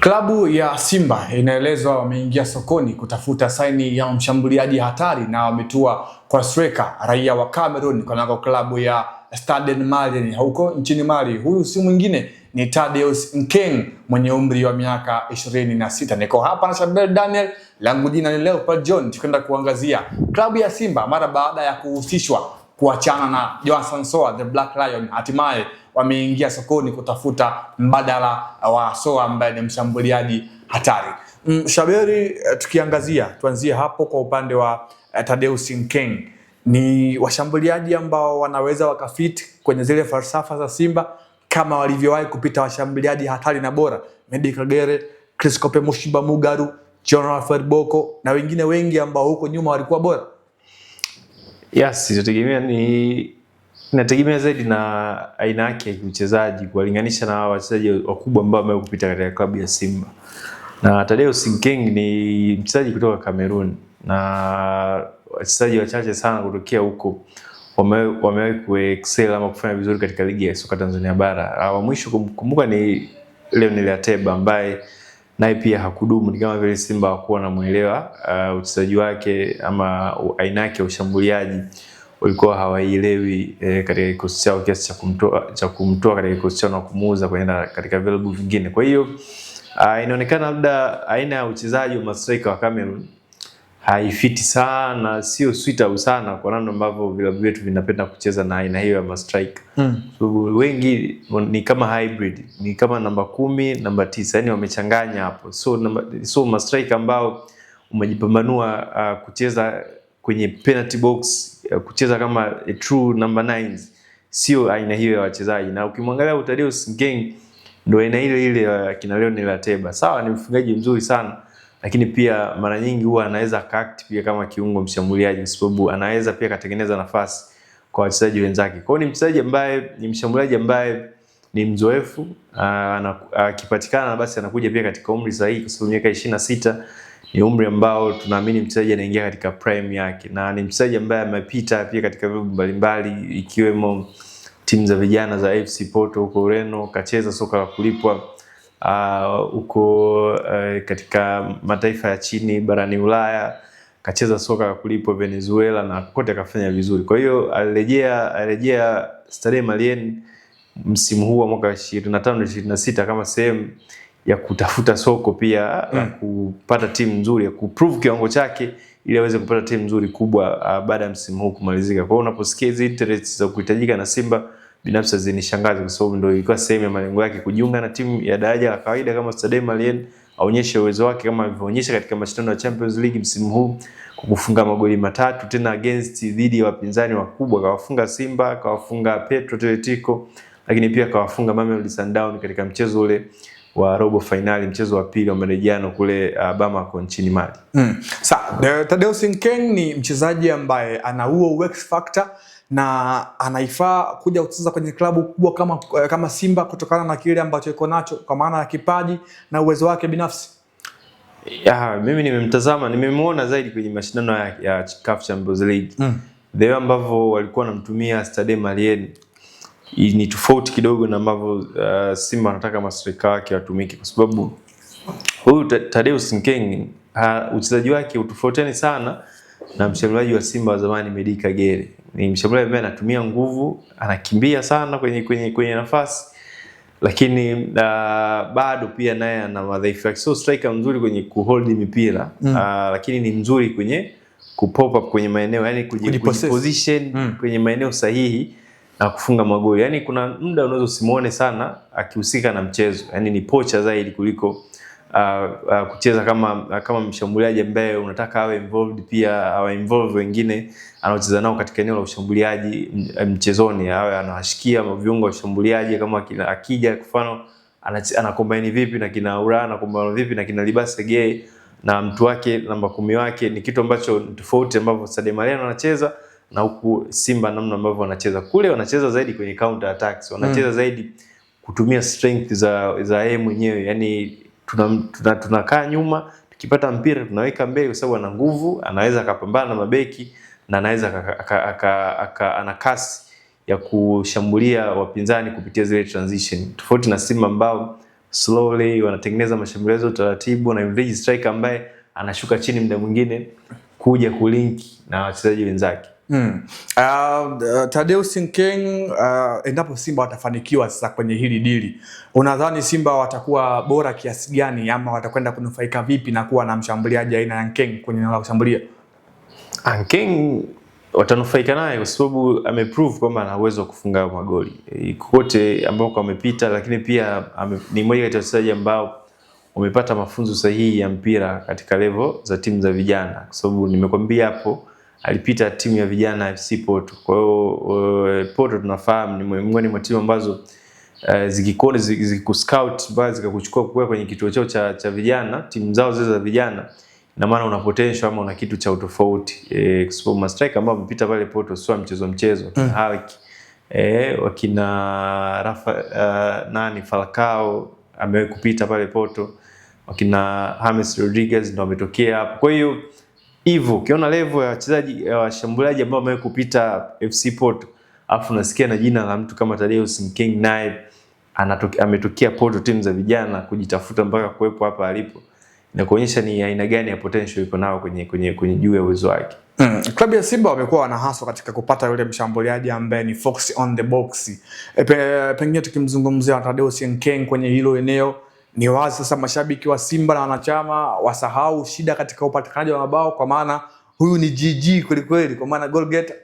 Klabu ya Simba inaelezwa wameingia sokoni kutafuta saini ya mshambuliaji hatari na wametua kwa striker raia wa Cameroon kunako klabu ya Stade Malien huko nchini Mali. Huyu si mwingine ni Thaddeus Nkeng mwenye umri wa miaka 26. Niko hapa na Shabel Daniel, langu jina ni Leopard John, tukwenda kuangazia klabu ya Simba mara baada ya kuhusishwa kuachana na Johnson Soa the Black Lion. Hatimaye wameingia sokoni kutafuta mbadala wa Soa ambaye ni mshambuliaji hatari. Shaberi, tukiangazia tuanzie hapo kwa upande wa Thaddeus Nkeng. Ni washambuliaji ambao wanaweza wakafit kwenye zile falsafa za Simba kama walivyowahi kupita washambuliaji hatari na bora Meddie Kagere, Christophe Mushiba Mugaru, Jonathan Boko na wengine wengi ambao huko nyuma walikuwa bora. Yes, inategemea zaidi na aina yake ya mchezaji kulinganisha na wachezaji wakubwa ambao wamekuwa kupita katika klabu ya Simba. Na Thaddeus Nkeng ni mchezaji kutoka Cameroon na wachezaji wachache sana kutokea huko wamewahi kuexcel ama kufanya vizuri katika ligi ya soka Tanzania bara. Wa mwisho kumbuka ni Leonel Ateba ambaye naye pia hakudumu, ni kama vile Simba hawakuwa wanamuelewa uchezaji wake ama aina yake ya ushambuliaji walikuwa hawaielewi katika kikosi chao kiasi cha kumtoa katika kikosi chao na kumuuza kwenda katika vilabu vingine. Kwa hiyo inaonekana labda aina ya uchezaji wa striker wa Cameroon haifiti sana, sio suitable sana kwa namna ambavyo vilabu vyetu vinapenda kucheza na aina hiyo ya striker. So wengi ni kama hybrid, ni kama namba 10, namba 9, yani wamechanganya hapo. So striker ambao umejipambanua kucheza kwenye penalty box, kucheza kama a true number 9, sio aina hiyo ya wachezaji. Na ukimwangalia Thaddeus Nkeng ndio aina ile ya kina Leonel Ateba. Sawa, ni mfungaji mzuri sana, lakini pia mara nyingi huwa anaweza act pia kama kiungo mshambuliaji kwa sababu anaweza pia kutengeneza nafasi kwa wachezaji wenzake. Kwa hiyo ni mchezaji ambaye ni mshambuliaji ambaye ni mzoefu, akipatikana basi anakuja pia katika umri sahihi kwa sababu miaka 26 ni umri ambao tunaamini mchezaji anaingia katika prime yake, na ni mchezaji ambaye amepita pia katika vilabu mbalimbali ikiwemo timu za vijana za FC Porto huko Ureno, kacheza soka la kulipwa huko katika mataifa ya chini barani Ulaya, kacheza soka la kulipwa Venezuela na kote akafanya vizuri. Kwa hiyo alirejea Stade Malien msimu huu wa mwaka 25-26 kama sehemu ya kutafuta soko pia na kupata timu nzuri ya kuprove kiwango chake ili aweze kupata timu nzuri kubwa baada ya msimu huu kumalizika. Kwa hiyo unaposikia hizo interest za kuhitajika na Simba, binafsi zinishangaza kwa sababu ndio ilikuwa sehemu ya malengo yake kujiunga na timu ya daraja la kawaida kama Stade Malien, aonyeshe uwezo wake kama alivyoonyesha katika mashindano ya Champions League msimu huu kwa kufunga magoli 3 tena against dhidi ya wapinzani wakubwa. Kawafunga Simba, kawafunga Petro Atletico, lakini pia kawafunga Mamelodi Sundowns katika mchezo ule wa robo finali, mchezo wa pili wa marejeano kule Bamako nchini Mali. Thaddeus Nkeng ni mchezaji ambaye ana huo X factor na anaifaa kuja kucheza kwenye klabu kubwa kama Simba kutokana na kile ambacho yuko nacho kwa maana ya kipaji na uwezo wake binafsi. Mimi nimemuona zaidi kwenye mashindano ya CAF Champions League. Ndio ambavyo walikuwa wanamtumia Stade Malien ni tofauti kidogo na ambavyo Simba anataka mastrika wake watumike, kwa sababu huyu Thaddeus Nkeng uchezaji wake utofautiani sana na mshambuliaji wa Simba wa zamani Meddie Kagere. Ni mshambuliaji ambaye anatumia nguvu, anakimbia sana kwenye nafasi, lakini bado pia naye ana madhaifu yake. So striker mzuri kwenye kuhold mipira, lakini ni mzuri kwenye kupop up kwenye maeneo, yani kujiposition kwenye maeneo sahihi na kufunga magoli. Yani kuna muda unaweza usimuone sana akihusika na mchezo, yani ni pocha zaidi kuliko kucheza kama mshambuliaji ambaye unataka awe involved, pia awe involve wengine anaocheza nao katika eneo la ushambuliaji mchezoni, awe anawashikia viungo wa ushambuliaji kama akija kwa mfano anakombine vipi na kina Ura, anakombine vipi na kina Libase Gay na mtu wake namba 10 wake. Ni kitu ambacho tofauti ambavyo Stade Malien anacheza na huku Simba namna ambavyo wanacheza. Kule wanacheza zaidi kwenye counter attacks, wanacheza zaidi kutumia strength za yeye mwenyewe, yani tunakaa nyuma, tukipata mpira tunaweka mbele kwa sababu ana nguvu, anaweza akapambana na mabeki na anaweza ana kasi ya kushambulia wapinzani kupitia zile transition. Tofauti na Simba ambao slowly, wanatengeneza mashambulizi taratibu, na yule striker ambaye anashuka chini muda mwingine kuja kulink na wachezaji wenzake. Tadeusz Nkeng, endapo Simba watafanikiwa sasa kwenye hili dili, unadhani Simba watakuwa bora kiasi gani, ama watakwenda kunufaika vipi na kuwa na mshambuliaji aina ya Nkeng kwenye eneo la kushambulia? Nkeng watanufaika naye kwa sababu ameprove kwamba ana uwezo wa kufunga magoli kote ambako amepita, lakini pia ni mmoja kati ya wachezaji ambao wamepata mafunzo sahihi ya mpira katika level za timu za vijana, kwa sababu nimekwambia hapo alipita timu ya vijana FC Porto. Kwa hiyo Porto tunafahamu ni miongoni mwa timu ambazo zikikuscout mpaka zikakuchukua kuweka kwenye kituo chao cha vijana, timu zao zile za vijana, na maana una potential ama una kitu cha utofauti. Kwa sababu ma striker ambao wamepita pale Porto sio mchezo Hulk, wakina Falcao amewahi kupita pale Porto, wakina James Rodriguez ndio wametokea hapo. Kwa hiyo hivyo ukiona level ya wachezaji washambuliaji ambao wamewahi kupita FC Porto, afu nasikia na jina la mtu kama Tadeusz Nkeng naye ametokea Porto, timu za vijana, kujitafuta mpaka kuwepo hapa alipo, na kuonyesha ni aina gani ya potential iko nao kwenye juu ya uwezo wake. Klabu ya Simba wamekuwa wanahaswa katika kupata yule mshambuliaji ambaye ni fox on the box. Pengine tukimzungumzia Tadeusz Nkeng kwenye hilo eneo, ni wazi sasa mashabiki wa Simba na wanachama wasahau shida katika upatikanaji wa mabao, kwa maana huyu ni GG kweli, kwa maana goal getter.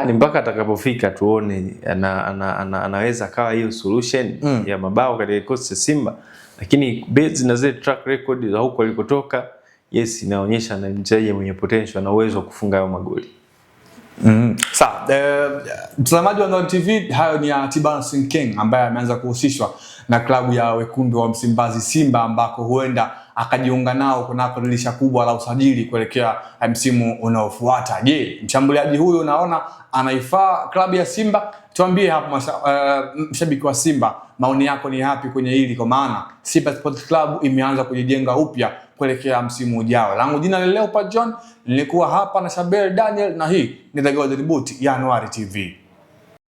Ni mpaka atakapofika tuone anaweza kawa hiyo solution ya mabao katika kikosi cha Simba, lakini based na zile track record za huko alikotoka, yes, inaonyesha na mchezaji mwenye potential na uwezo wa kufunga hayo magoli. Sawa, mtazamaji wa Ndoni TV, hayo ni ya Tadeusz Nkeng ambaye ameanza kuhusishwa na klabu ya wekundu wa Msimbazi Simba, ambako huenda akajiunga nao kunako dirisha kubwa la usajili kuelekea msimu unaofuata. Je, mshambuliaji huyu unaona anaifaa klabu ya Simba? Tuambie hapo mshabiki wa Simba, maoni yako ni yapi kwenye hili, kwa maana Simba Sports Club imeanza kujijenga upya kuelekea msimu ujao. Langu jina ni Leopard John, nilikuwa hapa na Shabel Daniel, na hii ni The Golden Boot ya Anuari TV.